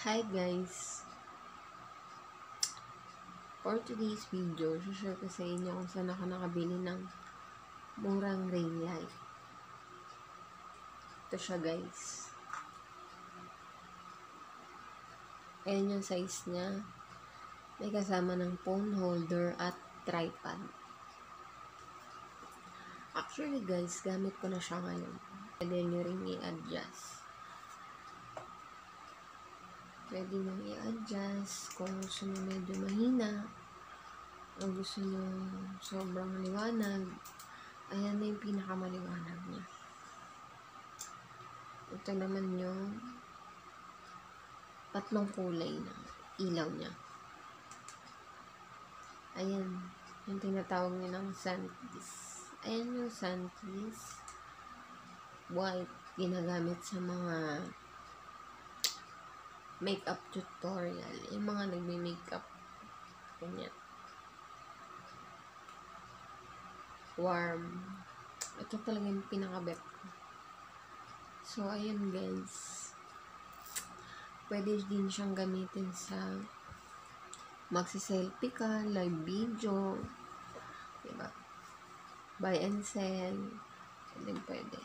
Hi guys! For today's video, share ko sa inyo kung saan ako nakabili ng murang ring light. Ito siya guys. Ayan yung size niya. May kasama ng phone holder at tripod. Actually guys, gamit ko na siya ngayon. Pwede nyo rin i-adjust. Pwede nyo i-adjust kung gusto nyo medyo mahina. Kung gusto nyo sobrang liwanag. Ayan na yung pinakamaliwanag niya. Ito naman yung tatlong kulay ng ilaw niya. Ayan, yung tinatawag niya ng sunkiss. Ayan yung sunkiss. White, ginagamit sa mga makeup tutorial. Yung mga nagme-makeup. Ganyan. Warm. Ito talaga yung pinaka-bet ko. So, ayan guys. Pwede din siyang gamitin sa magsiselfie ka, live video, diba? Buy and sell. Pwede.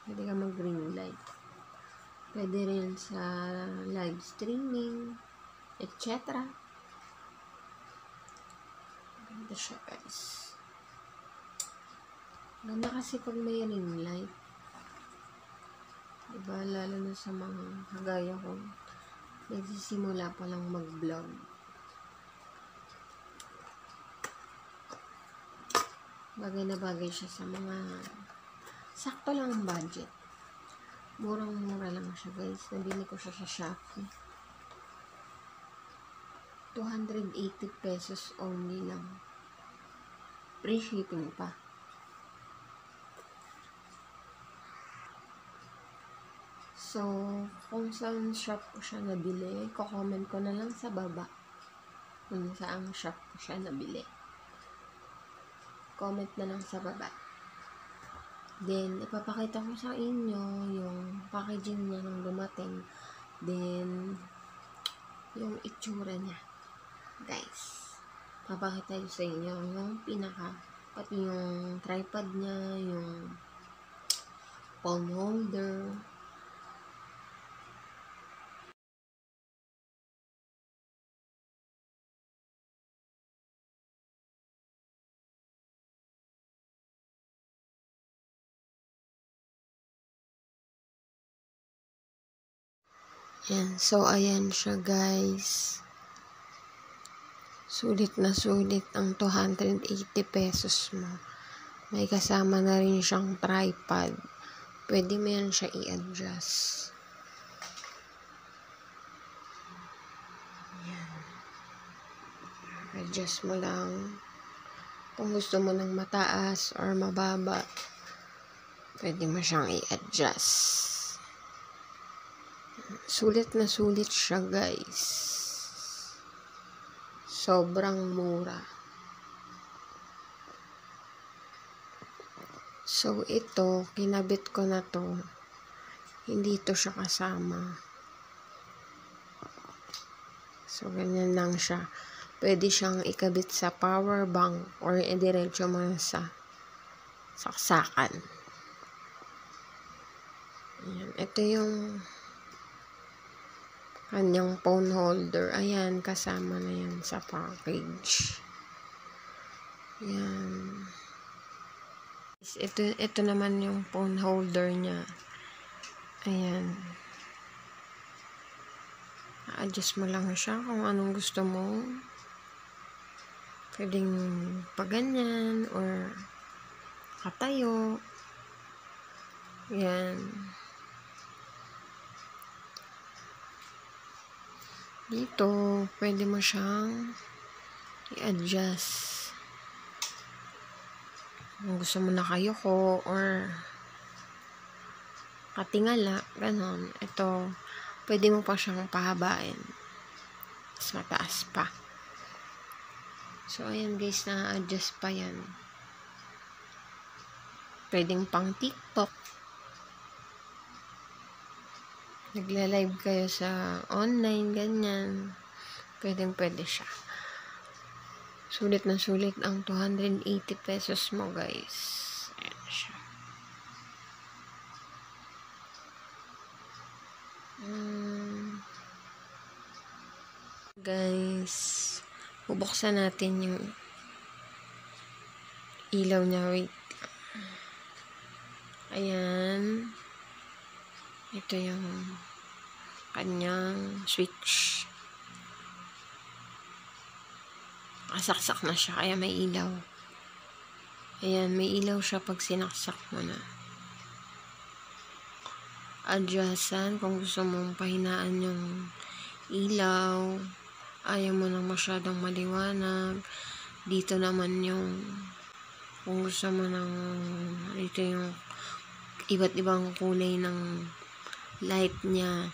Pwede ka mag-ring light. Pwede rin sa live streaming, etc. Ganda siya guys. Ganda kasi pag may ring light. Diba? Lalo na sa mga kagaya ko. Nagsisimula pa lang mag-vlog. Bagay na bagay siya sa mga sakto lang ang budget. Murang-mura lang siya guys. Nabili ko siya sa Shopee. 280 pesos only lang. Free shipping pa. So, kung saan shop ko siya nabili, ko-comment ko na lang sa baba kung saan shop ko siya nabili. Comment na lang sa baba. Then, ipapakita ko sa inyo yung packaging niya nung dumating. Then, yung itsura niya. Guys, papakita ko sa inyo yung pati yung tripod niya, yung phone holder. Yan. So, ayan siya guys. Sulit na sulit ang 280 pesos mo. May kasama na rin siyang tripod. Pwede mo yan siya i-adjust. Yan. Adjust mo lang. Kung gusto mo ng mataas or mababa, pwede mo siyang i-adjust. Sulit na sulit siya guys. Sobrang mura. So, ito, kinabit ko na to. Hindi to siya kasama. So, ganyan lang siya. Pwede siyang ikabit sa power bank or idiretso mo sa saksakan. Ayan. Ito yung kanyang phone holder. Ayan, kasama na yan sa package. Ayan. Ito naman yung phone holder niya. Ayan. Adjust mo lang siya kung anong gusto mo. Pwedeng paganyan or katayo. Ayan. Dito, pwede mo siyang i-adjust. Kung gusto mo nakayuko or katingala, ganon. Ito, pwede mo pa siyang pahabain. Mas mataas pa. So, ayan guys, na-adjust pa yan. Pwedeng pang TikTok. nagla-live kayo sa online, ganyan, pwede siya. Sulit na sulit ang 280 pesos mo, guys. Ayan siya. Guys, bubuksan natin yung ilaw niya. Wait. Ayan. Ito yung kanyang switch. Kasaksak na siya, kaya may ilaw. Ayan, may ilaw siya pag sinaksak mo na. Adjustan, kung gusto mong pahinaan yung ilaw, ayaw mo nang masyadong maliwanag. Dito naman yung, kung gusto mo nang, ito yung iba't ibang kulay ng light niya.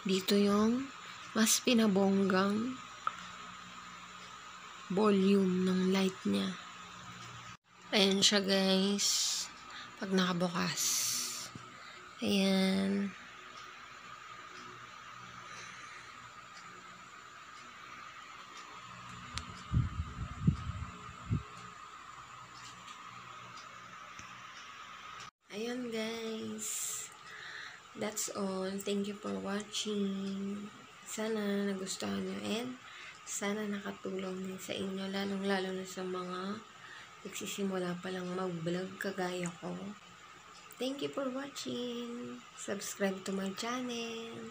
Dito yung mas pinabonggang volume ng light niya. Ayan siya, guys. Pag nakabukas. Ayan. Ayan, guys. That's all. Thank you for watching. Sana nagustuhan nyo and sana nakatulong din sa inyo, lalong-lalo na sa mga nagsisimula pa lang mag-vlog kagaya ko. Thank you for watching. Subscribe to my channel.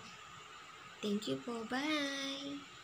Thank you po. Bye!